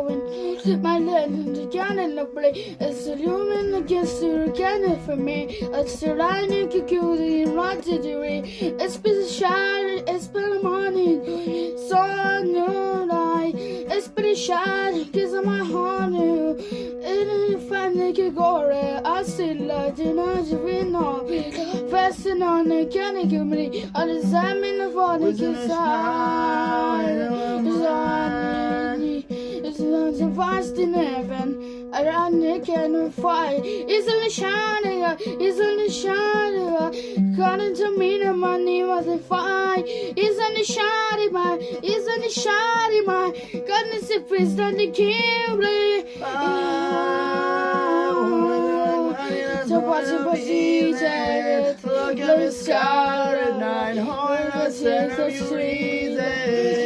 going. My legend again in the play. It's a human against the again for me. It's the line you could kill the right to do it. It's been a shine, it's been a morning. Sun, no light. It's been a shine, kiss on my heart. And if I make it go, I still like you know, you know. Fasting on the candy, give me all the time in the morning. It's not so fast in heaven. I run the can fight. It's only shining, it's only shining. Calling to me, the money was a fight. It's only shining, my, it's only shining, my. Goodness, if it's done the kill. So what's the procedure? Look at the sky at night, horn, I said, breathe.